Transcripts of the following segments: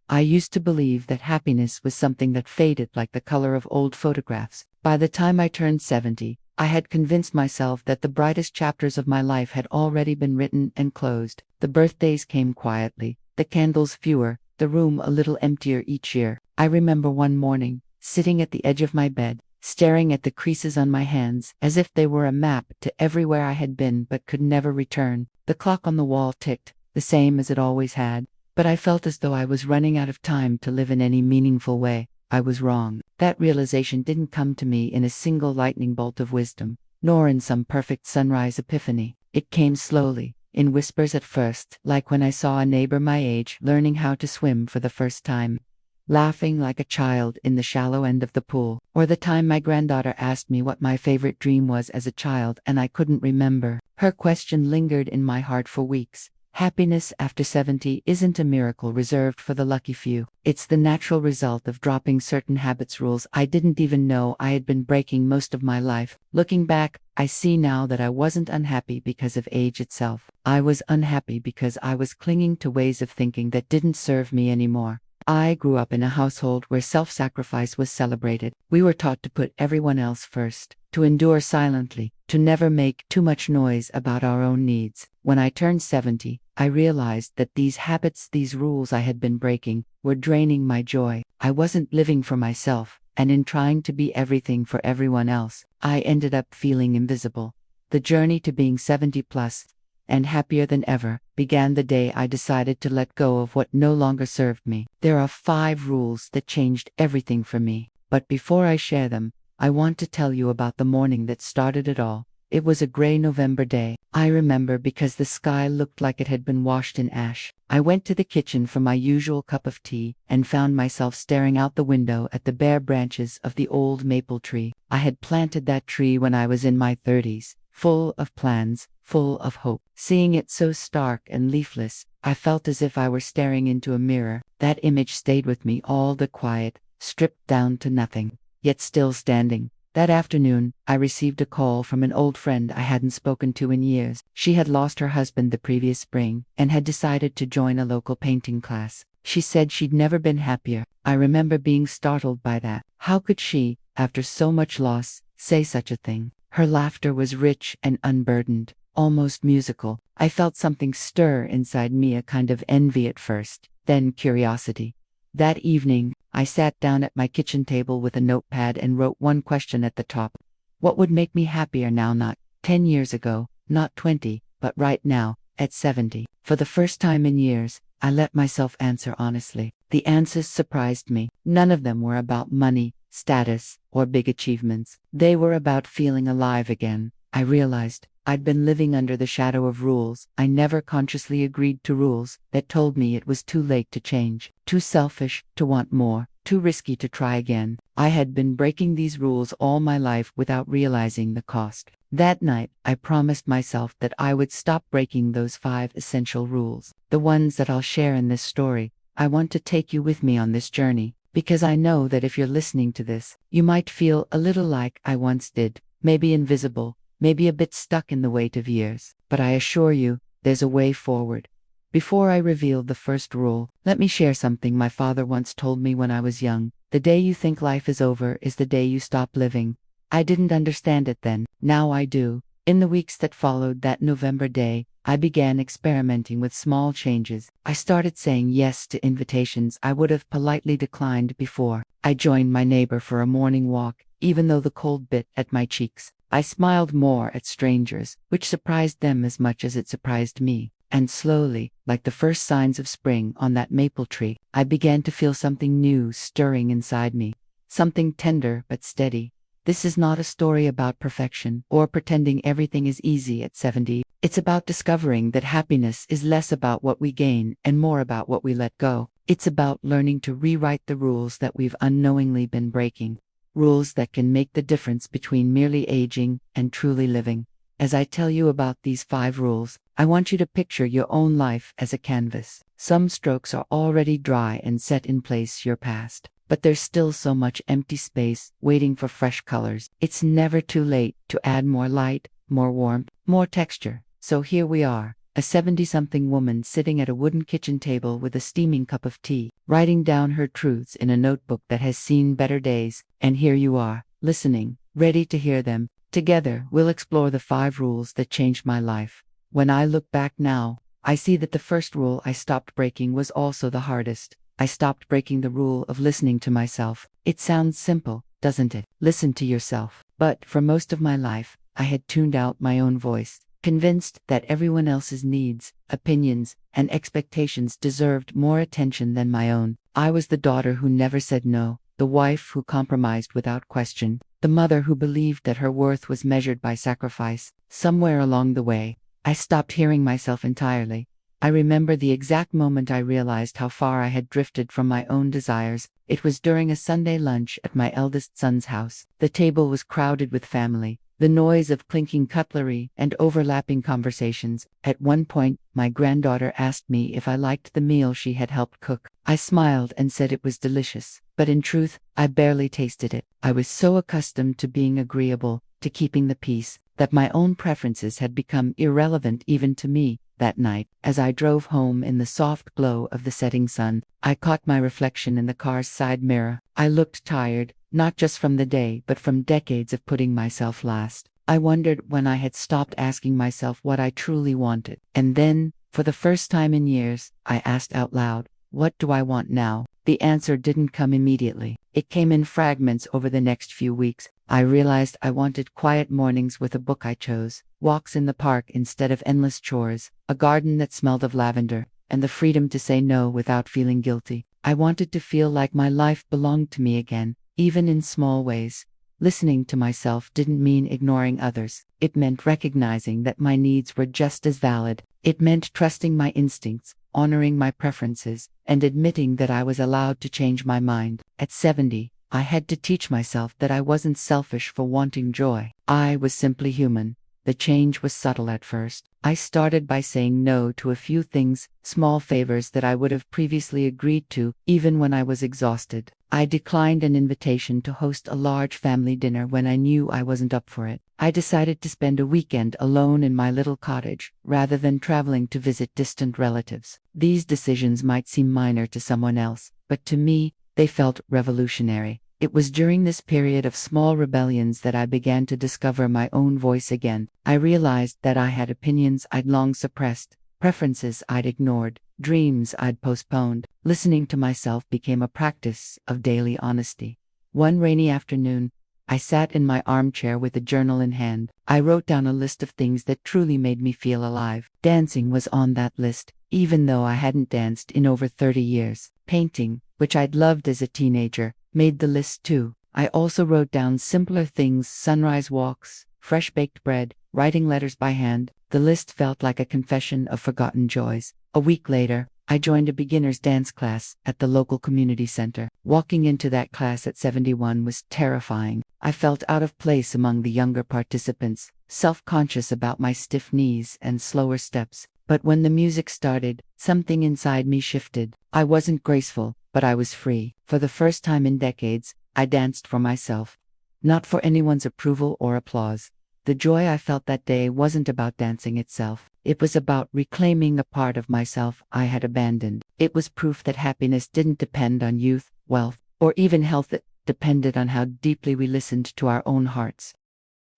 I used to believe that happiness was something that faded like the color of old photographs. By the time I turned 70, I had convinced myself that the brightest chapters of my life had already been written and closed. The birthdays came quietly, the candles fewer, the room a little emptier each year. I remember one morning, sitting at the edge of my bed, staring at the creases on my hands, as if they were a map to everywhere I had been but could never return. The clock on the wall ticked, the same as it always had, but I felt as though I was running out of time to live in any meaningful way. I was wrong. That realization didn't come to me in a single lightning bolt of wisdom, nor in some perfect sunrise epiphany. It came slowly, in whispers at first, like when I saw a neighbor my age learning how to swim for the first time, laughing like a child in the shallow end of the pool, or the time my granddaughter asked me what my favorite dream was as a child and I couldn't remember. Her question lingered in my heart for weeks. Happiness after 70 isn't a miracle reserved for the lucky few. It's the natural result of dropping certain habits, rules I didn't even know I had been breaking most of my life. Looking back, I see now that I wasn't unhappy because of age itself. I was unhappy because I was clinging to ways of thinking that didn't serve me anymore. I grew up in a household where self-sacrifice was celebrated. We were taught to put everyone else first, to endure silently, to never make too much noise about our own needs. When I turned 70, I realized that these habits, these rules I had been breaking, were draining my joy. I wasn't living for myself, and in trying to be everything for everyone else, I ended up feeling invisible. The journey to being 70 plus, and happier than ever, began the day I decided to let go of what no longer served me. There are 5 rules that changed everything for me. But before I share them, I want to tell you about the morning that started it all. It was a gray November day. I remember because the sky looked like it had been washed in ash. I went to the kitchen for my usual cup of tea and found myself staring out the window at the bare branches of the old maple tree. I had planted that tree when I was in my 30s, full of plans, full of hope. Seeing it so stark and leafless, I felt as if I were staring into a mirror. That image stayed with me all the quiet, stripped down to nothing, yet still standing. That afternoon, I received a call from an old friend I hadn't spoken to in years. She had lost her husband the previous spring and had decided to join a local painting class. She said she'd never been happier. I remember being startled by that. How could she, after so much loss, say such a thing? Her laughter was rich and unburdened, almost musical. I felt something stir inside me, a kind of envy at first, then curiosity. That evening, I sat down at my kitchen table with a notepad and wrote one question at the top. What would make me happier now? Not 10 years ago, not 20, but right now, at 70. For the first time in years, I let myself answer honestly. The answers surprised me. None of them were about money, status, or big achievements. They were about feeling alive again. I realized I'd been living under the shadow of rules. I never consciously agreed to rules that told me it was too late to change, too selfish to want more, too risky to try again. I had been breaking these rules all my life without realizing the cost. That night, I promised myself that I would stop breaking those 5 essential rules, the ones that I'll share in this story. I want to take you with me on this journey, because I know that if you're listening to this, you might feel a little like I once did, maybe invisible, maybe a bit stuck in the weight of years. But I assure you, there's a way forward. Before I reveal the first rule, let me share something my father once told me when I was young. The day you think life is over is the day you stop living. I didn't understand it then. Now I do. In the weeks that followed that November day, I began experimenting with small changes. I started saying yes to invitations I would have politely declined before. I joined my neighbor for a morning walk, even though the cold bit at my cheeks. I smiled more at strangers, which surprised them as much as it surprised me. And slowly, like the first signs of spring on that maple tree, I began to feel something new stirring inside me. Something tender but steady. This is not a story about perfection or pretending everything is easy at 70. It's about discovering that happiness is less about what we gain and more about what we let go. It's about learning to rewrite the rules that we've unknowingly been breaking. Rules that can make the difference between merely aging and truly living. As I tell you about these 5 rules, I want you to picture your own life as a canvas. Some strokes are already dry and set in place your past, but there's still so much empty space waiting for fresh colors. It's never too late to add more light, more warmth, more texture. So here we are, a 70-something woman sitting at a wooden kitchen table with a steaming cup of tea, writing down her truths in a notebook that has seen better days, and here you are, listening, ready to hear them. Together, we'll explore the 5 rules that changed my life. When I look back now, I see that the first rule I stopped breaking was also the hardest. I stopped breaking the rule of listening to myself. It sounds simple, doesn't it? Listen to yourself. But for most of my life, I had tuned out my own voice, convinced that everyone else's needs, opinions, and expectations deserved more attention than my own. I was the daughter who never said no, the wife who compromised without question, the mother who believed that her worth was measured by sacrifice. Somewhere along the way, I stopped hearing myself entirely. I remember the exact moment I realized how far I had drifted from my own desires. It was during a Sunday lunch at my eldest son's house. The table was crowded with family, the noise of clinking cutlery and overlapping conversations. At one point, my granddaughter asked me if I liked the meal she had helped cook. I smiled and said it was delicious, but in truth, I barely tasted it. I was so accustomed to being agreeable, to keeping the peace, that my own preferences had become irrelevant even to me. That night, as I drove home in the soft glow of the setting sun, I caught my reflection in the car's side mirror. I looked tired, not just from the day, but from decades of putting myself last. I wondered when I had stopped asking myself what I truly wanted. And then, for the first time in years, I asked out loud, "What do I want now?" The answer didn't come immediately. It came in fragments over the next few weeks. I realized I wanted quiet mornings with a book I chose, walks in the park instead of endless chores, a garden that smelled of lavender, and the freedom to say no without feeling guilty. I wanted to feel like my life belonged to me again, even in small ways. Listening to myself didn't mean ignoring others. It meant recognizing that my needs were just as valid. It meant trusting my instincts, honoring my preferences, and admitting that I was allowed to change my mind. At 70, I had to teach myself that I wasn't selfish for wanting joy. I was simply human. The change was subtle at first. I started by saying no to a few things, small favors that I would have previously agreed to, even when I was exhausted. I declined an invitation to host a large family dinner when I knew I wasn't up for it. I decided to spend a weekend alone in my little cottage, rather than traveling to visit distant relatives. These decisions might seem minor to someone else, but to me, they felt revolutionary. It was during this period of small rebellions that I began to discover my own voice again. I realized that I had opinions I'd long suppressed, preferences I'd ignored, dreams I'd postponed. Listening to myself became a practice of daily honesty. One rainy afternoon, I sat in my armchair with a journal in hand. I wrote down a list of things that truly made me feel alive. Dancing was on that list, even though I hadn't danced in over 30 years. Painting, which I'd loved as a teenager, made the list too. I also wrote down simpler things: sunrise walks, fresh baked bread, writing letters by hand. The list felt like a confession of forgotten joys. A week later, I joined a beginner's dance class at the local community center. Walking into that class at 71 was terrifying. I felt out of place among the younger participants, self-conscious about my stiff knees and slower steps. But when the music started, something inside me shifted. I wasn't graceful, but I was free. For the first time in decades, I danced for myself, not for anyone's approval or applause. The joy I felt that day wasn't about dancing itself. It was about reclaiming a part of myself I had abandoned. It was proof that happiness didn't depend on youth, wealth, or even health. It depended on how deeply we listened to our own hearts.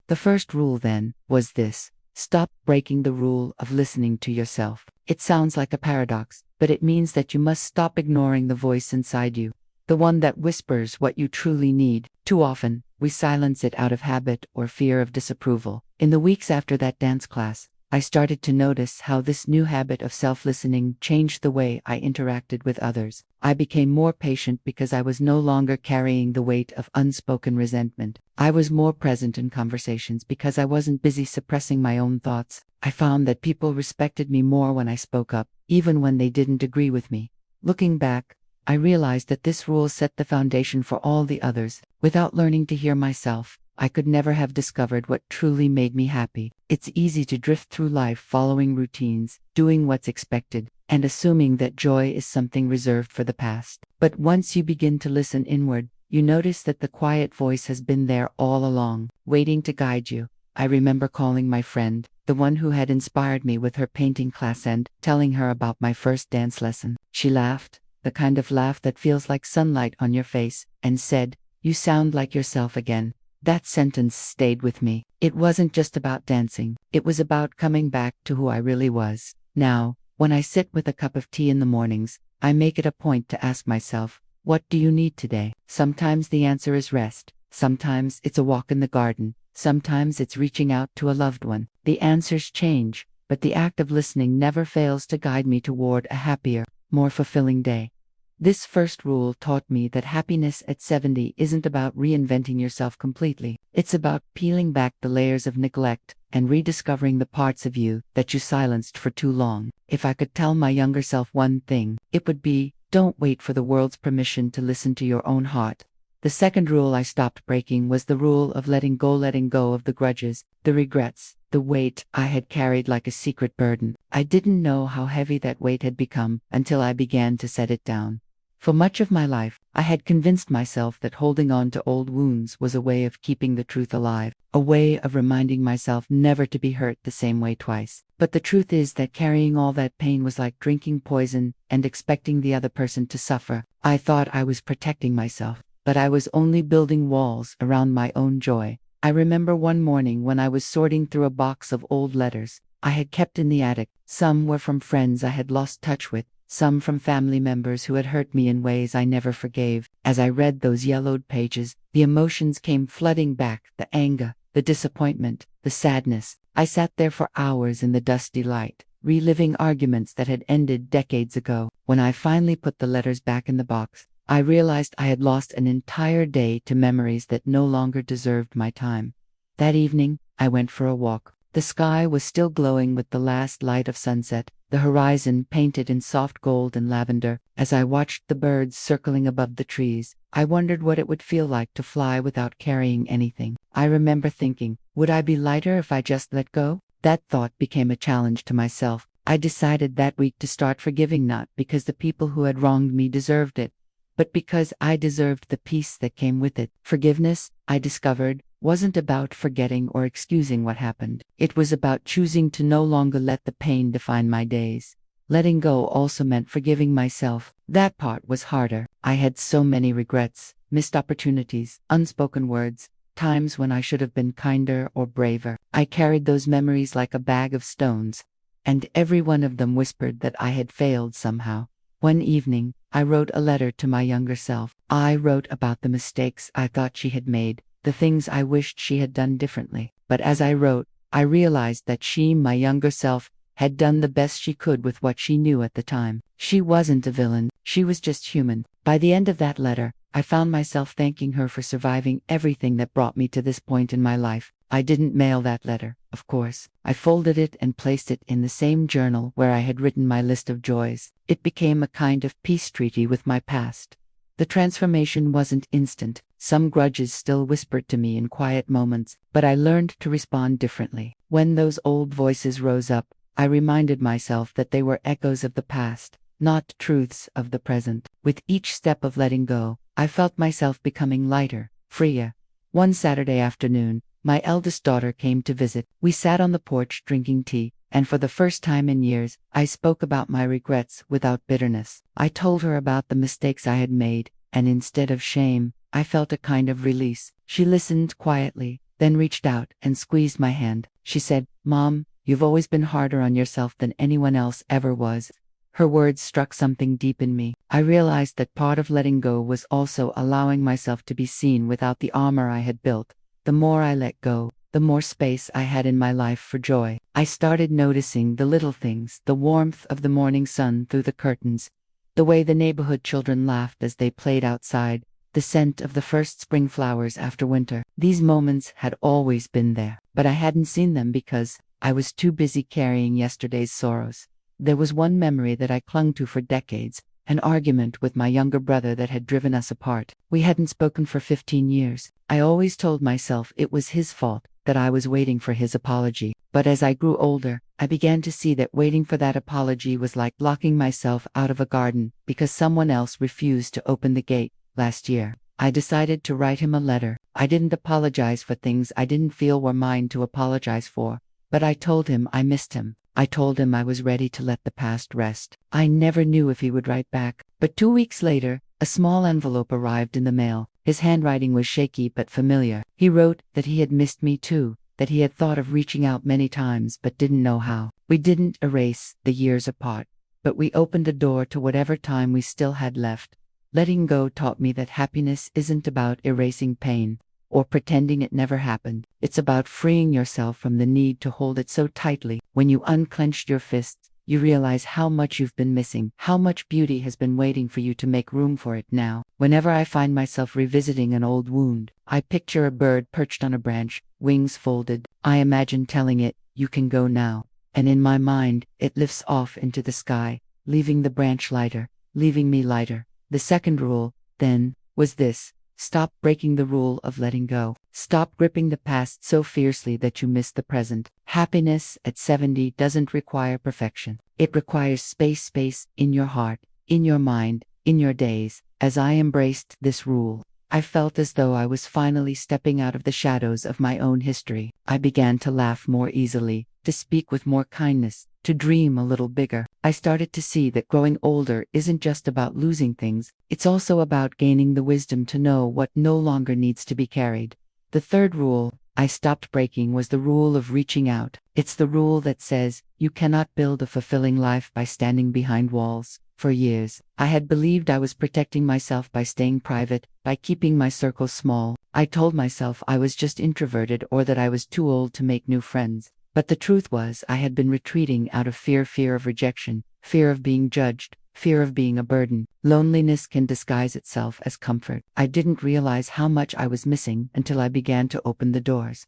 The first rule, then, was this: stop breaking the rule of listening to yourself. It sounds like a paradox, but it means that you must stop ignoring the voice inside you, the one that whispers what you truly need. Too often, we silence it out of habit or fear of disapproval. In the weeks after that dance class, I started to notice how this new habit of self-listening changed the way I interacted with others. I became more patient because I was no longer carrying the weight of unspoken resentment. I was more present in conversations because I wasn't busy suppressing my own thoughts. I found that people respected me more when I spoke up, even when they didn't agree with me. Looking back, I realized that this rule set the foundation for all the others. Without learning to hear myself, I could never have discovered what truly made me happy. It's easy to drift through life following routines, doing what's expected, and assuming that joy is something reserved for the past. But once you begin to listen inward, you notice that the quiet voice has been there all along, waiting to guide you. I remember calling my friend, the one who had inspired me with her painting class, and telling her about my first dance lesson. She laughed, the kind of laugh that feels like sunlight on your face, and said, "You sound like yourself again." That sentence stayed with me. It wasn't just about dancing, it was about coming back to who I really was. Now, when I sit with a cup of tea in the mornings, I make it a point to ask myself, what do you need today? Sometimes the answer is rest, sometimes it's a walk in the garden, sometimes it's reaching out to a loved one. The answers change, but the act of listening never fails to guide me toward a happier, more fulfilling day. This first rule taught me that happiness at 70 isn't about reinventing yourself completely. It's about peeling back the layers of neglect and rediscovering the parts of you that you silenced for too long. If I could tell my younger self one thing, it would be, don't wait for the world's permission to listen to your own heart. The second rule I stopped breaking was the rule of letting go of the grudges, the regrets, the weight I had carried like a secret burden. I didn't know how heavy that weight had become until I began to set it down. For much of my life, I had convinced myself that holding on to old wounds was a way of keeping the truth alive, a way of reminding myself never to be hurt the same way twice. But the truth is that carrying all that pain was like drinking poison and expecting the other person to suffer. I thought I was protecting myself, but I was only building walls around my own joy. I remember one morning when I was sorting through a box of old letters I had kept in the attic. Some were from friends I had lost touch with, some from family members who had hurt me in ways I never forgave. As I read those yellowed pages, the emotions came flooding back, the anger, the disappointment, the sadness. I sat there for hours in the dusty light, reliving arguments that had ended decades ago. When I finally put the letters back in the box, I realized I had lost an entire day to memories that no longer deserved my time. That evening, I went for a walk. The sky was still glowing with the last light of sunset, the horizon painted in soft gold and lavender. As I watched the birds circling above the trees, I wondered what it would feel like to fly without carrying anything. I remember thinking, would I be lighter if I just let go? That thought became a challenge to myself. I decided that week to start forgiving, not because the people who had wronged me deserved it, but because I deserved the peace that came with it. Forgiveness, I discovered, wasn't about forgetting or excusing what happened. It was about choosing to no longer let the pain define my days. Letting go also meant forgiving myself. That part was harder. I had so many regrets, missed opportunities, unspoken words, times when I should have been kinder or braver. I carried those memories like a bag of stones, and every one of them whispered that I had failed somehow. One evening, I wrote a letter to my younger self. I wrote about the mistakes I thought she had made, the things I wished she had done differently. But as I wrote, I realized that she, my younger self, had done the best she could with what she knew at the time. She wasn't a villain, she was just human. By the end of that letter, I found myself thanking her for surviving everything that brought me to this point in my life. I didn't mail that letter, of course. I folded it and placed it in the same journal where I had written my list of joys. It became a kind of peace treaty with my past. The transformation wasn't instant. Some grudges still whispered to me in quiet moments, but I learned to respond differently. When those old voices rose up, I reminded myself that they were echoes of the past, not truths of the present. With each step of letting go, I felt myself becoming lighter, freer. One Saturday afternoon, my eldest daughter came to visit. We sat on the porch drinking tea, and for the first time in years, I spoke about my regrets without bitterness. I told her about the mistakes I had made, and instead of shame, I felt a kind of release. She listened quietly, then reached out and squeezed my hand. She said, "Mom, you've always been harder on yourself than anyone else ever was." Her words struck something deep in me. I realized that part of letting go was also allowing myself to be seen without the armor I had built. The more I let go, the more space I had in my life for joy. I started noticing the little things, the warmth of the morning sun through the curtains, the way the neighborhood children laughed as they played outside, the scent of the first spring flowers after winter. These moments had always been there, but I hadn't seen them because I was too busy carrying yesterday's sorrows. There was one memory that I clung to for decades, an argument with my younger brother that had driven us apart. We hadn't spoken for 15 years. I always told myself it was his fault, that I was waiting for his apology. But as I grew older, I began to see that waiting for that apology was like locking myself out of a garden because someone else refused to open the gate. Last year, I decided to write him a letter. I didn't apologize for things I didn't feel were mine to apologize for, but I told him I missed him. I told him I was ready to let the past rest. I never knew if he would write back, but 2 weeks later, a small envelope arrived in the mail. His handwriting was shaky but familiar. He wrote that he had missed me too, that he had thought of reaching out many times but didn't know how. We didn't erase the years apart, but we opened a door to whatever time we still had left. Letting go taught me that happiness isn't about erasing pain or pretending it never happened. It's about freeing yourself from the need to hold it so tightly. When you unclenched your fists, you realize how much you've been missing, how much beauty has been waiting for you to make room for it now. Whenever I find myself revisiting an old wound, I picture a bird perched on a branch, wings folded. I imagine telling it, "You can go now." And in my mind, it lifts off into the sky, leaving the branch lighter, leaving me lighter. The second rule, then, was this: stop breaking the rule of letting go. Stop gripping the past so fiercely that you miss the present. Happiness at 70 doesn't require perfection. It requires space in your heart, in your mind, in your days. As I embraced this rule, I felt as though I was finally stepping out of the shadows of my own history. I began to laugh more easily, to speak with more kindness, to dream a little bigger. I started to see that growing older isn't just about losing things, it's also about gaining the wisdom to know what no longer needs to be carried. The third rule I stopped breaking was the rule of reaching out. It's the rule that says, you cannot build a fulfilling life by standing behind walls. For years, I had believed I was protecting myself by staying private, by keeping my circle small. I told myself I was just introverted or that I was too old to make new friends. But the truth was, I had been retreating out of fear of rejection, fear of being judged, fear of being a burden. Loneliness can disguise itself as comfort. I didn't realize how much I was missing until I began to open the doors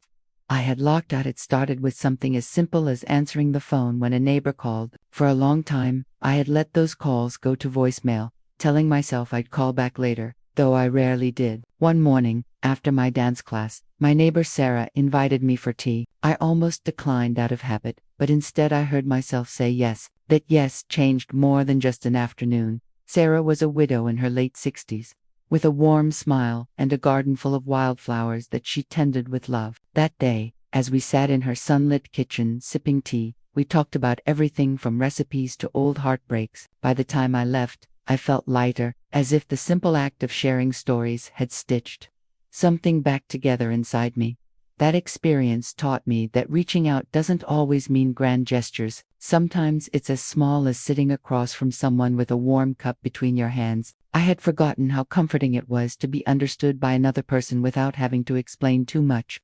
I had locked out. It started with something as simple as answering the phone when a neighbor called. For a long time, I had let those calls go to voicemail, telling myself I'd call back later, though I rarely did. One morning, after my dance class, my neighbor Sarah invited me for tea. I almost declined out of habit, but instead I heard myself say yes. That yes changed more than just an afternoon. Sarah was a widow in her late 60s, with a warm smile and a garden full of wildflowers that she tended with love. That day, as we sat in her sunlit kitchen sipping tea, we talked about everything from recipes to old heartbreaks. By the time I left, I felt lighter, as if the simple act of sharing stories had stitched something back together inside me. That experience taught me that reaching out doesn't always mean grand gestures. Sometimes it's as small as sitting across from someone with a warm cup between your hands. I had forgotten how comforting it was to be understood by another person without having to explain too much.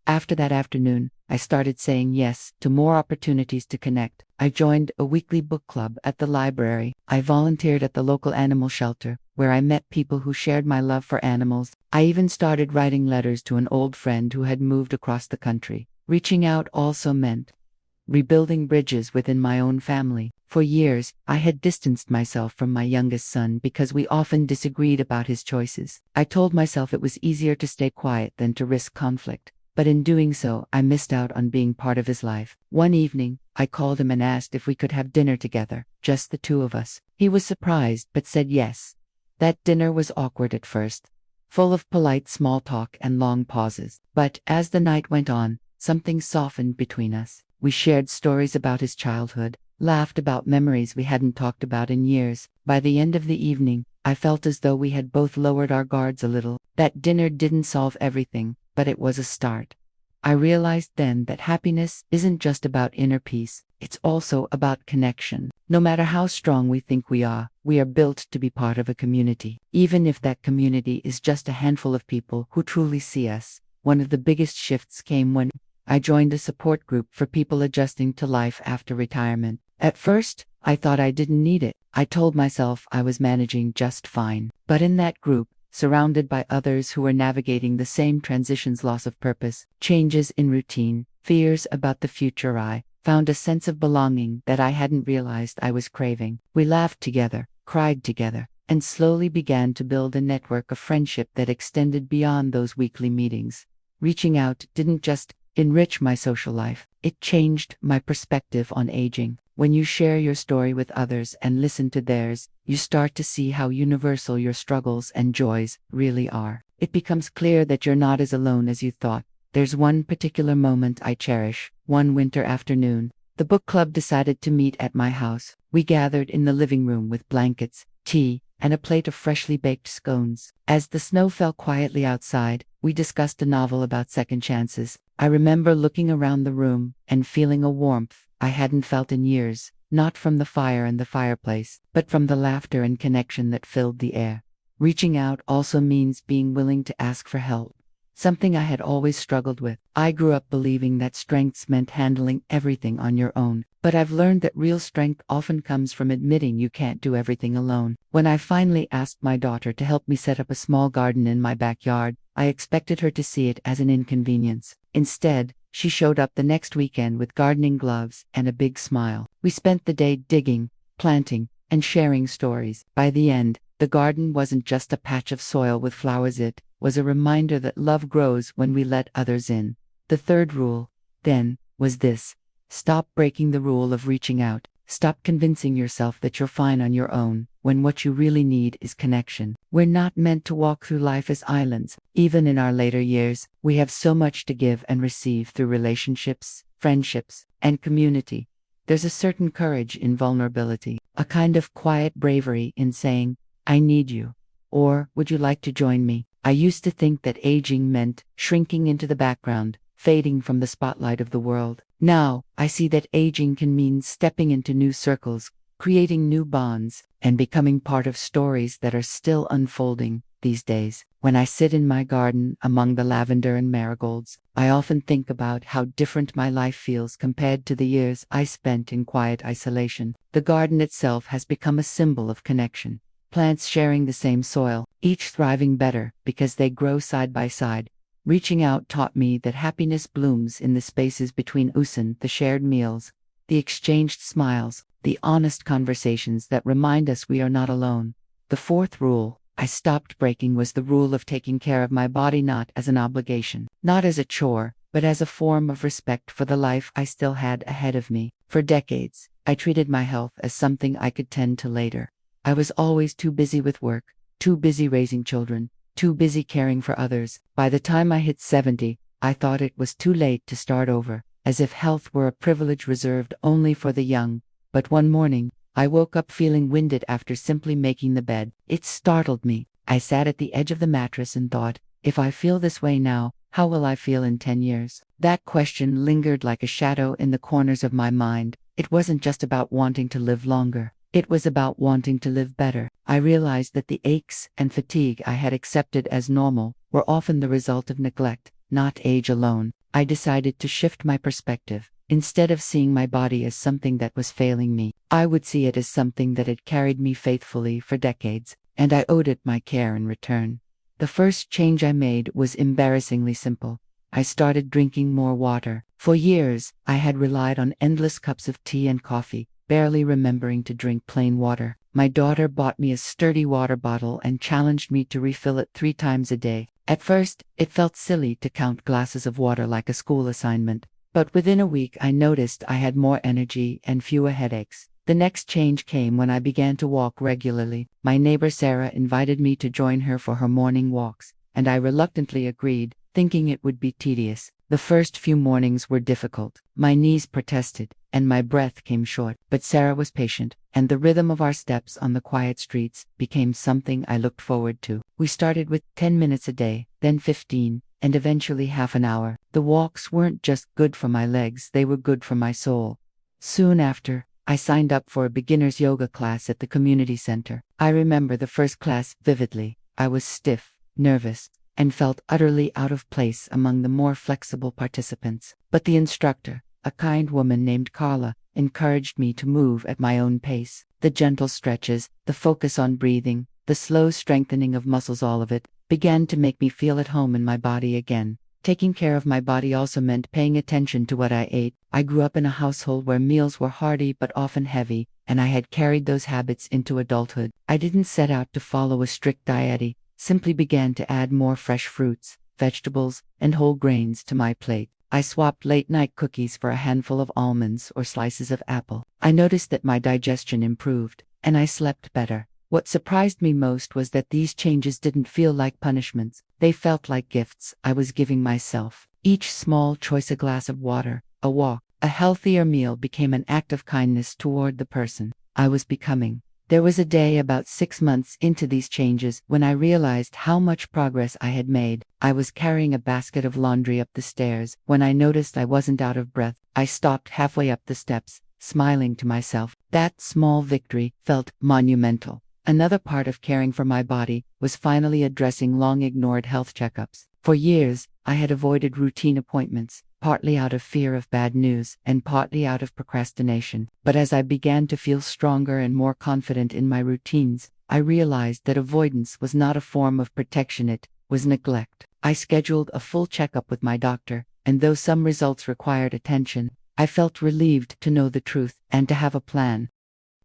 After that afternoon, I started saying yes to more opportunities to connect. I joined a weekly book club at the library. I volunteered at the local animal shelter, where I met people who shared my love for animals. I even started writing letters to an old friend who had moved across the country. Reaching out also meant rebuilding bridges within my own family. For years, I had distanced myself from my youngest son because we often disagreed about his choices. I told myself it was easier to stay quiet than to risk conflict. But in doing so, I missed out on being part of his life. One evening, I called him and asked if we could have dinner together, just the two of us. He was surprised but said yes. That dinner was awkward at first, full of polite small talk and long pauses. But as the night went on, something softened between us. We shared stories about his childhood, laughed about memories we hadn't talked about in years. By the end of the evening, I felt as though we had both lowered our guards a little. That dinner didn't solve everything, but it was a start. I realized then that happiness isn't just about inner peace, it's also about connection. No matter how strong we think we are built to be part of a community. Even if that community is just a handful of people who truly see us. One of the biggest shifts came when I joined a support group for people adjusting to life after retirement. At first, I thought I didn't need it. I told myself I was managing just fine. But in that group, surrounded by others who were navigating the same transitions, loss of purpose, changes in routine, fears about the future, I found a sense of belonging that I hadn't realized I was craving. We laughed together, cried together, and slowly began to build a network of friendship that extended beyond those weekly meetings. Reaching out didn't just enrich my social life, it changed my perspective on aging. When you share your story with others and listen to theirs, you start to see how universal your struggles and joys really are. It becomes clear that you're not as alone as you thought. There's one particular moment I cherish. One winter afternoon, the book club decided to meet at my house. We gathered in the living room with blankets, tea, and a plate of freshly baked scones. As the snow fell quietly outside, we discussed a novel about second chances. I remember looking around the room and feeling a warmth I hadn't felt in years, not from the fire and the fireplace, but from the laughter and connection that filled the air. Reaching out also means being willing to ask for help, something I had always struggled with. I grew up believing that strengths meant handling everything on your own, but I've learned that real strength often comes from admitting you can't do everything alone. When I finally asked my daughter to help me set up a small garden in my backyard, I expected her to see it as an inconvenience. Instead, she showed up the next weekend with gardening gloves and a big smile. We spent the day digging, planting, and sharing stories. By the end, the garden wasn't just a patch of soil with flowers, it was a reminder that love grows when we let others in. The third rule, then, was this: stop breaking the rule of reaching out. Stop convincing yourself that you're fine on your own, when what you really need is connection. We're not meant to walk through life as islands. Even in our later years, we have so much to give and receive through relationships, friendships, and community. There's a certain courage in vulnerability, a kind of quiet bravery in saying, "I need you," or "Would you like to join me?" I used to think that aging meant shrinking into the background, fading from the spotlight of the world. Now, I see that aging can mean stepping into new circles, creating new bonds, and becoming part of stories that are still unfolding these days. When I sit in my garden among the lavender and marigolds, I often think about how different my life feels compared to the years I spent in quiet isolation. The garden itself has become a symbol of connection. Plants sharing the same soil, each thriving better because they grow side by side. Reaching out taught me that happiness blooms in the spaces between usan, the shared meals, the exchanged smiles, the honest conversations that remind us we are not alone. The fourth rule I stopped breaking was the rule of taking care of my body, not as an obligation, not as a chore, but as a form of respect for the life I still had ahead of me. For decades, I treated my health as something I could tend to later. I was always too busy with work, too busy raising children, too busy caring for others. By the time I hit 70, I thought it was too late to start over, as if health were a privilege reserved only for the young. But one morning, I woke up feeling winded after simply making the bed. It startled me. I sat at the edge of the mattress and thought, if I feel this way now, how will I feel in 10 years? That question lingered like a shadow in the corners of my mind. It wasn't just about wanting to live longer. It was about wanting to live better. I realized that the aches and fatigue I had accepted as normal were often the result of neglect, not age alone. I decided to shift my perspective. Instead of seeing my body as something that was failing me, I would see it as something that had carried me faithfully for decades, and I owed it my care in return. The first change I made was embarrassingly simple. I started drinking more water. For years, I had relied on endless cups of tea and coffee, barely remembering to drink plain water. My daughter bought me a sturdy water bottle and challenged me to refill it 3 times a day. At first, it felt silly to count glasses of water like a school assignment, but within a week I noticed I had more energy and fewer headaches. The next change came when I began to walk regularly. My neighbor Sarah invited me to join her for her morning walks, and I reluctantly agreed, thinking it would be tedious. The first few mornings were difficult. My knees protested, and my breath came short. But Sarah was patient, and the rhythm of our steps on the quiet streets became something I looked forward to. We started with 10 minutes a day, then 15, and eventually half an hour. The walks weren't just good for my legs, they were good for my soul. Soon after, I signed up for a beginner's yoga class at the community center. I remember the first class vividly. I was stiff, nervous, and felt utterly out of place among the more flexible participants. But the instructor, a kind woman named Carla, encouraged me to move at my own pace. The gentle stretches, the focus on breathing, the slow strengthening of muscles, all of it began to make me feel at home in my body again. Taking care of my body also meant paying attention to what I ate. I grew up in a household where meals were hearty but often heavy, and I had carried those habits into adulthood. I didn't set out to follow a strict diet, simply began to add more fresh fruits, vegetables, and whole grains to my plate. I swapped late-night cookies for a handful of almonds or slices of apple. I noticed that my digestion improved, and I slept better. What surprised me most was that these changes didn't feel like punishments. They felt like gifts I was giving myself. Each small choice, a glass of water, a walk, a healthier meal, became an act of kindness toward the person I was becoming. There was a day about 6 months into these changes when I realized how much progress I had made. I was carrying a basket of laundry up the stairs when I noticed I wasn't out of breath. I stopped halfway up the steps, smiling to myself. That small victory felt monumental. Another part of caring for my body was finally addressing long-ignored health checkups. For years, I had avoided routine appointments, partly out of fear of bad news and partly out of procrastination. But as I began to feel stronger and more confident in my routines, I realized that avoidance was not a form of protection, it was neglect. I scheduled a full checkup with my doctor, and though some results required attention, I felt relieved to know the truth and to have a plan.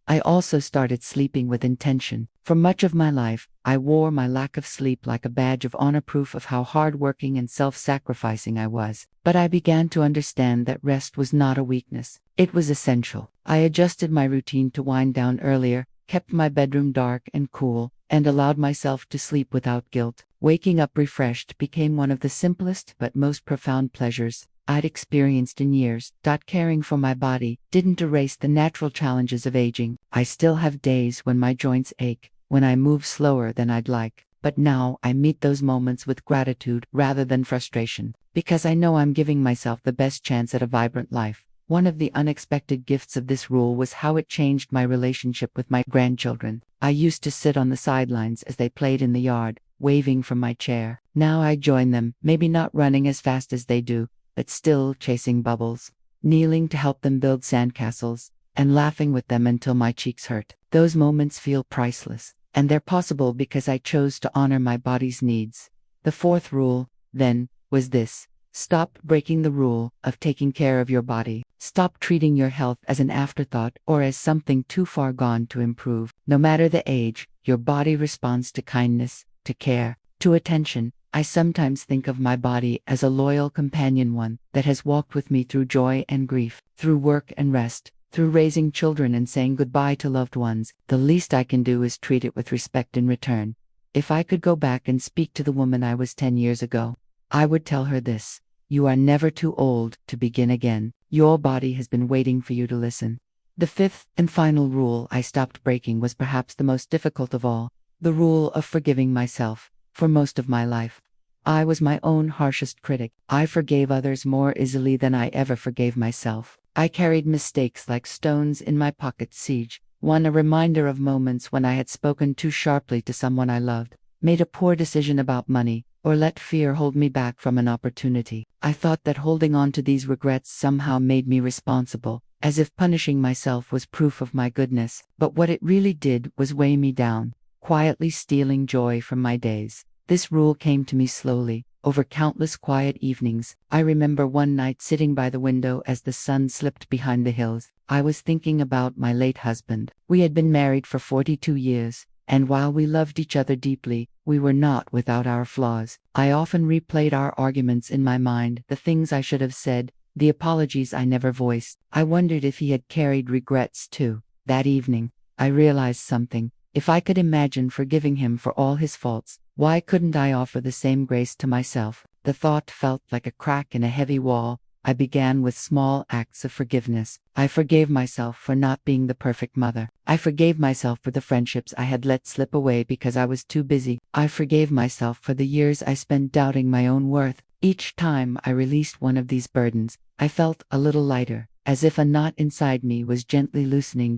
I also started sleeping with intention. For much of my life, I wore my lack of sleep like a badge of honor, proof of how hardworking and self-sacrificing I was. But I began to understand that rest was not a weakness. It was essential. I adjusted my routine to wind down earlier, kept my bedroom dark and cool, and allowed myself to sleep without guilt. Waking up refreshed became one of the simplest but most profound pleasures I'd experienced in years. Caring for my body didn't erase the natural challenges of aging. I still have days when my joints ache, when I move slower than I'd like. But now I meet those moments with gratitude rather than frustration, because I know I'm giving myself the best chance at a vibrant life. One of the unexpected gifts of this rule was how it changed my relationship with my grandchildren. I used to sit on the sidelines as they played in the yard, waving from my chair. Now I join them, maybe not running as fast as they do, but still chasing bubbles, kneeling to help them build sandcastles, and laughing with them until my cheeks hurt. Those moments feel priceless, and they're possible because I chose to honor my body's needs. The fourth rule, then, was this: stop breaking the rule of taking care of your body. Stop treating your health as an afterthought or as something too far gone to improve. No matter the age, your body responds to kindness, to care, to attention. I sometimes think of my body as a loyal companion, one that has walked with me through joy and grief, through work and rest, through raising children and saying goodbye to loved ones. The least I can do is treat it with respect in return. If I could go back and speak to the woman I was 10 years ago, I would tell her this: you are never too old to begin again. Your body has been waiting for you to listen. The fifth and final rule I stopped breaking was perhaps the most difficult of all: the rule of forgiving myself. For most of my life, I was my own harshest critic. I forgave others more easily than I ever forgave myself. I carried mistakes like stones in my pocket, siege, one a reminder of moments when I had spoken too sharply to someone I loved, made a poor decision about money, or let fear hold me back from an opportunity. I thought that holding on to these regrets somehow made me responsible, as if punishing myself was proof of my goodness. But what it really did was weigh me down, quietly stealing joy from my days. This rule came to me slowly, over countless quiet evenings. I remember one night sitting by the window as the sun slipped behind the hills. I was thinking about my late husband. We had been married for 42 years, and while we loved each other deeply, we were not without our flaws. I often replayed our arguments in my mind, the things I should have said, the apologies I never voiced. I wondered if he had carried regrets too. That evening, I realized something. If I could imagine forgiving him for all his faults, why couldn't I offer the same grace to myself? The thought felt like a crack in a heavy wall. I began with small acts of forgiveness. I forgave myself for not being the perfect mother. I forgave myself for the friendships I had let slip away because I was too busy. I forgave myself for the years I spent doubting my own worth. Each time I released one of these burdens, I felt a little lighter, as if a knot inside me was gently loosening.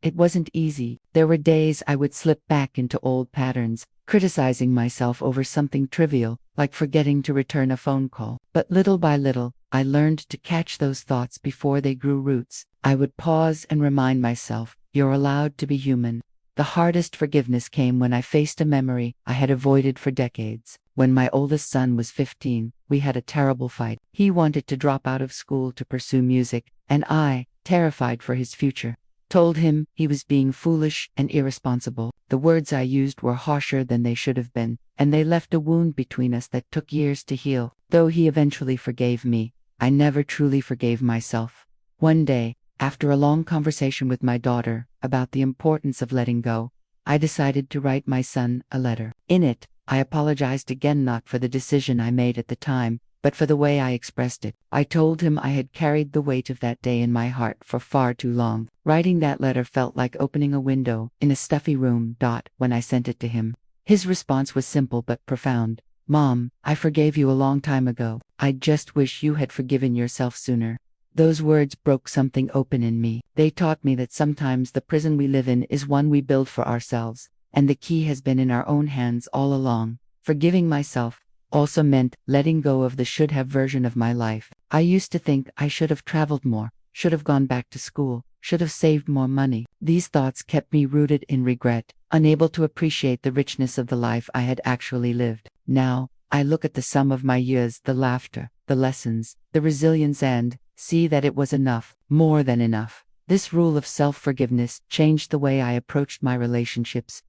It wasn't easy. There were days I would slip back into old patterns, criticizing myself over something trivial, like forgetting to return a phone call. But little by little, I learned to catch those thoughts before they grew roots. I would pause and remind myself, you're allowed to be human. The hardest forgiveness came when I faced a memory I had avoided for decades. When my oldest son was 15, we had a terrible fight. He wanted to drop out of school to pursue music, and I, terrified for his future, told him he was being foolish and irresponsible. The words I used were harsher than they should have been, and they left a wound between us that took years to heal. Though he eventually forgave me, I never truly forgave myself. One day, after a long conversation with my daughter about the importance of letting go, I decided to write my son a letter. In it, I apologized again not for the decision I made at the time, but for the way I expressed it. I told him I had carried the weight of that day in my heart for far too long. Writing that letter felt like opening a window in a stuffy room. When I sent it to him, his response was simple but profound. Mom, I forgave you a long time ago. I just wish you had forgiven yourself sooner. Those words broke something open in me. They taught me that sometimes the prison we live in is one we build for ourselves, and the key has been in our own hands all along. Forgiving myself also meant letting go of the should-have version of my life. I used to think I should have traveled more, should have gone back to school, should have saved more money. These thoughts kept me rooted in regret, unable to appreciate the richness of the life I had actually lived. Now, I look at the sum of my years, the laughter, the lessons, the resilience, and see that it was enough, more than enough. This rule of self-forgiveness changed the way I approached my relationships.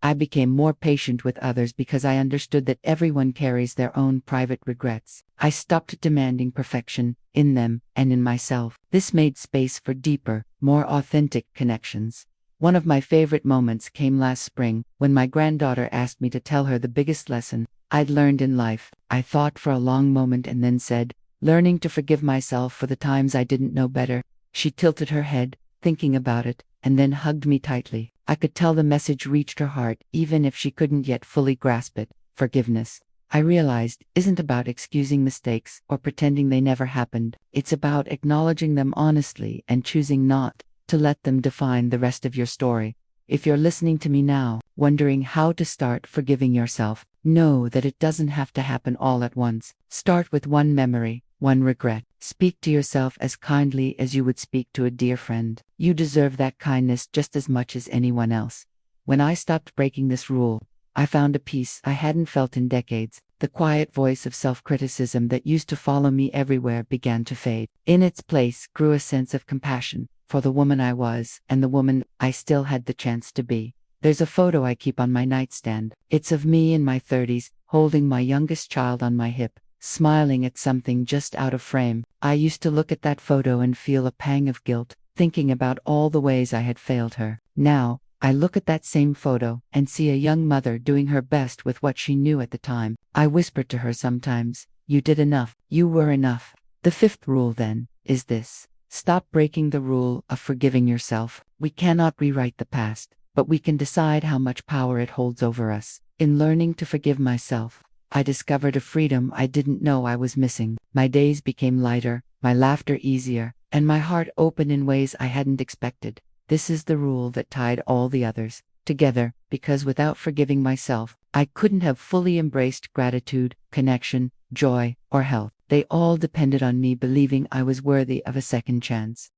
I became more patient with others because I understood that everyone carries their own private regrets. I stopped demanding perfection in them and in myself. This made space for deeper, more authentic connections. One of my favorite moments came last spring when my granddaughter asked me to tell her the biggest lesson I'd learned in life. I thought for a long moment and then said, learning to forgive myself for the times I didn't know better. She tilted her head, thinking about it, and then hugged me tightly. I could tell the message reached her heart, even if she couldn't yet fully grasp it. Forgiveness, I realized, isn't about excusing mistakes or pretending they never happened. It's about acknowledging them honestly and choosing not to let them define the rest of your story. If you're listening to me now, wondering how to start forgiving yourself, know that it doesn't have to happen all at once. Start with one memory, one regret. Speak to yourself as kindly as you would speak to a dear friend. You deserve that kindness just as much as anyone else. When I stopped breaking this rule, I found a peace I hadn't felt in decades. The quiet voice of self-criticism that used to follow me everywhere began to fade. In its place grew a sense of compassion for the woman I was and the woman I still had the chance to be. There's a photo I keep on my nightstand. It's of me in my 30s, holding my youngest child on my hip, smiling at something just out of frame. I used to look at that photo and feel a pang of guilt, thinking about all the ways I had failed her. Now, I look at that same photo and see a young mother doing her best with what she knew at the time. I whisper to her sometimes, you did enough. You were enough. The fifth rule, then, is this. Stop breaking the rule of forgiving yourself. We cannot rewrite the past, but we can decide how much power it holds over us. In learning to forgive myself, I discovered a freedom I didn't know I was missing. My days became lighter, my laughter easier, and my heart open in ways I hadn't expected. This is the rule that tied all the others together, because without forgiving myself, I couldn't have fully embraced gratitude, connection, joy, or health. They all depended on me believing I was worthy of a second chance.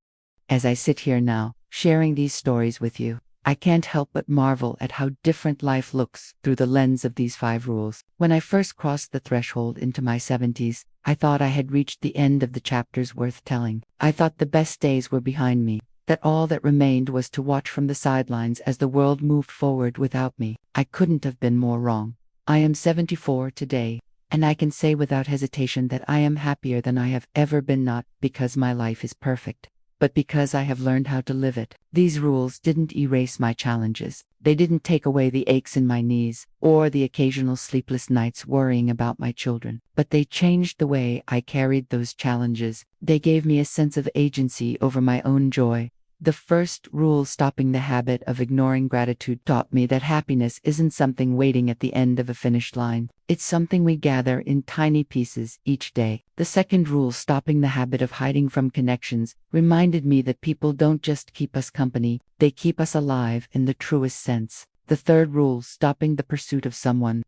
As I sit here now, sharing these stories with you, I can't help but marvel at how different life looks through the lens of these 5 rules. When I first crossed the threshold into my 70s, I thought I had reached the end of the chapters worth telling. I thought the best days were behind me, that all that remained was to watch from the sidelines as the world moved forward without me. I couldn't have been more wrong. I am 74 today, and I can say without hesitation that I am happier than I have ever been, not because my life is perfect, but because I have learned how to live it. These rules didn't erase my challenges. They didn't take away the aches in my knees, or the occasional sleepless nights worrying about my children. But they changed the way I carried those challenges. They gave me a sense of agency over my own joy. The first rule, stopping the habit of ignoring gratitude, taught me that happiness isn't something waiting at the end of a finish line. It's something we gather in tiny pieces each day. The second rule, stopping the habit of hiding from connections, reminded me that people don't just keep us company, they keep us alive in the truest sense. The third rule, stopping the pursuit of someone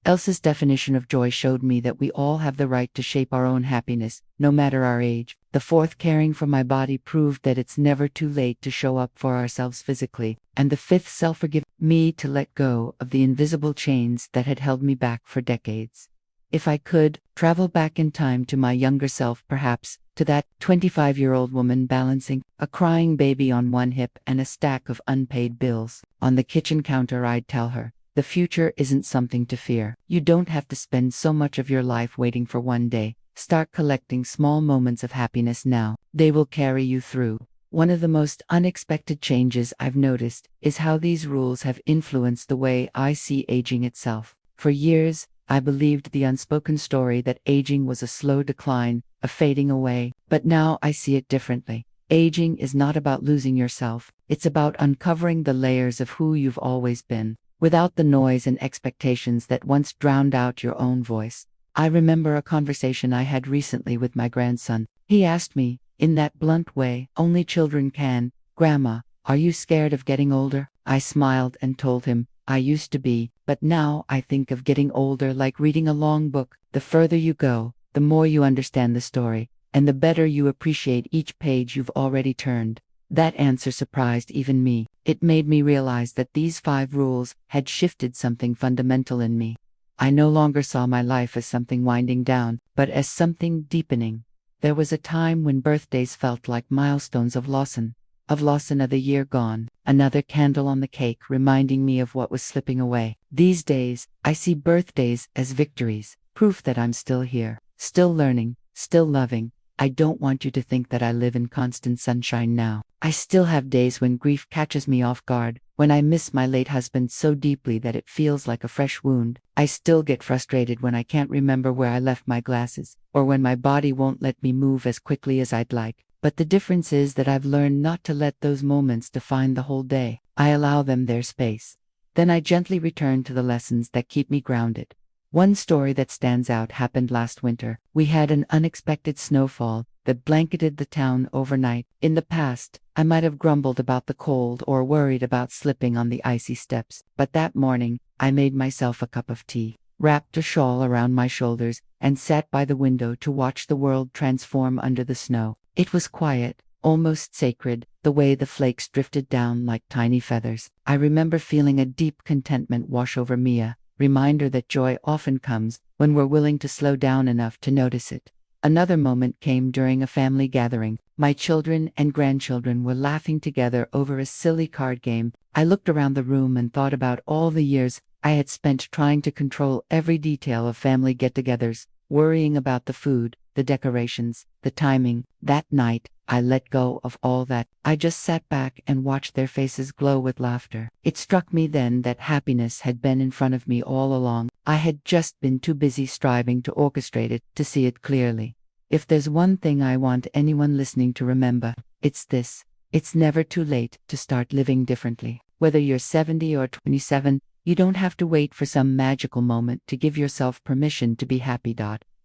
else's definition of joy, showed me that we all have the right to shape our own happiness, no matter our age. The fourth, caring for my body, proved that it's never too late to show up for ourselves physically. And the fifth, self-forgive me to let go of the invisible chains that had held me back for decades. If I could travel back in time to my younger self, perhaps to that 25-year-old woman balancing a crying baby on one hip and a stack of unpaid bills on the kitchen counter, I'd tell her, the future isn't something to fear. You don't have to spend so much of your life waiting for one day Start collecting small moments of happiness now. They will carry you through. One of the most unexpected changes I've noticed is how these rules have influenced the way I see aging itself. For years, I believed the unspoken story that aging was a slow decline, a fading away, but now I see it differently. Aging is not about losing yourself, it's about uncovering the layers of who you've always been, without the noise and expectations that once drowned out your own voice. I remember a conversation I had recently with my grandson. He asked me, in that blunt way only children can, "Grandma, are you scared of getting older?" I smiled and told him, "I used to be, but now I think of getting older like reading a long book. The further you go, the more you understand the story, and the better you appreciate each page you've already turned." That answer surprised even me. It made me realize that these 5 rules had shifted something fundamental in me. I no longer saw my life as something winding down, but as something deepening. There was a time when birthdays felt like milestones of Lawson of the year gone, another candle on the cake reminding me of what was slipping away. These days, I see birthdays as victories, proof that I'm still here, still learning, still loving. I don't want you to think that I live in constant sunshine now. I still have days when grief catches me off guard, when I miss my late husband so deeply that it feels like a fresh wound. I still get frustrated when I can't remember where I left my glasses, or when my body won't let me move as quickly as I'd like. But the difference is that I've learned not to let those moments define the whole day. I allow them their space. Then I gently return to the lessons that keep me grounded. One story that stands out happened last winter. We had an unexpected snowfall that blanketed the town overnight. In the past, I might have grumbled about the cold or worried about slipping on the icy steps, but that morning, I made myself a cup of tea, wrapped a shawl around my shoulders, and sat by the window to watch the world transform under the snow. It was quiet, almost sacred, the way the flakes drifted down like tiny feathers. I remember feeling a deep contentment wash over me, a reminder that joy often comes when we're willing to slow down enough to notice it. Another moment came during a family gathering. My children and grandchildren were laughing together over a silly card game. I looked around the room and thought about all the years I had spent trying to control every detail of family get-togethers, worrying about the food, the decorations, the timing. That night, I let go of all that. I just sat back and watched their faces glow with laughter. It struck me then that happiness had been in front of me all along. I had just been too busy striving to orchestrate it, to see it clearly. If there's one thing I want anyone listening to remember, it's this: it's never too late to start living differently. Whether you're 70 or 27, you don't have to wait for some magical moment to give yourself permission to be happy.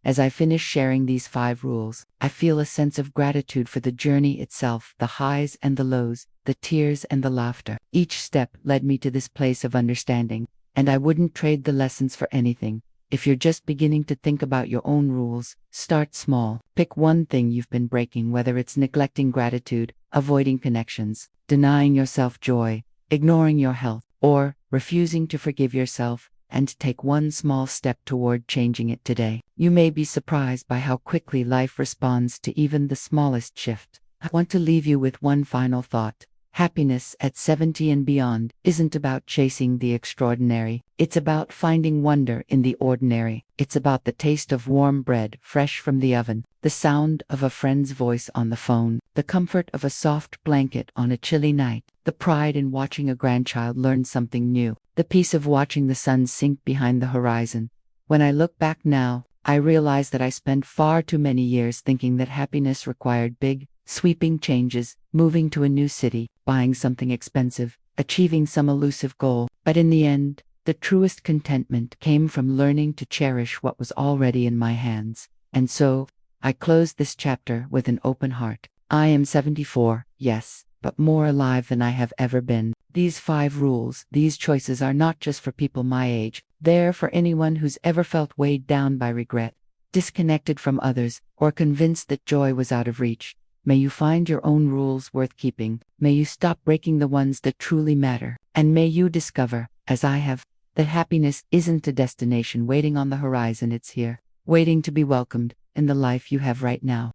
As I finish sharing these 5 rules, I feel a sense of gratitude for the journey itself, the highs and the lows, the tears and the laughter. Each step led me to this place of understanding, and I wouldn't trade the lessons for anything. If you're just beginning to think about your own rules, start small. Pick one thing you've been breaking, whether it's neglecting gratitude, avoiding connections, denying yourself joy, ignoring your health, or refusing to forgive yourself, and take one small step toward changing it today. You may be surprised by how quickly life responds to even the smallest shift. I want to leave you with one final thought. Happiness at 70 and beyond isn't about chasing the extraordinary. It's about finding wonder in the ordinary. It's about the taste of warm bread fresh from the oven, the sound of a friend's voice on the phone, the comfort of a soft blanket on a chilly night, the pride in watching a grandchild learn something new, the peace of watching the sun sink behind the horizon. When I look back now, I realize that I spent far too many years thinking that happiness required big, sweeping changes, moving to a new city, buying something expensive, achieving some elusive goal. But in the end, the truest contentment came from learning to cherish what was already in my hands. And so, I close this chapter with an open heart. I am 74, yes, but more alive than I have ever been. These 5 rules, these choices are not just for people my age. They're for anyone who's ever felt weighed down by regret, disconnected from others, or convinced that joy was out of reach. May you find your own rules worth keeping. May you stop breaking the ones that truly matter. And may you discover, as I have, that happiness isn't a destination waiting on the horizon. It's here, waiting to be welcomed in the life you have right now.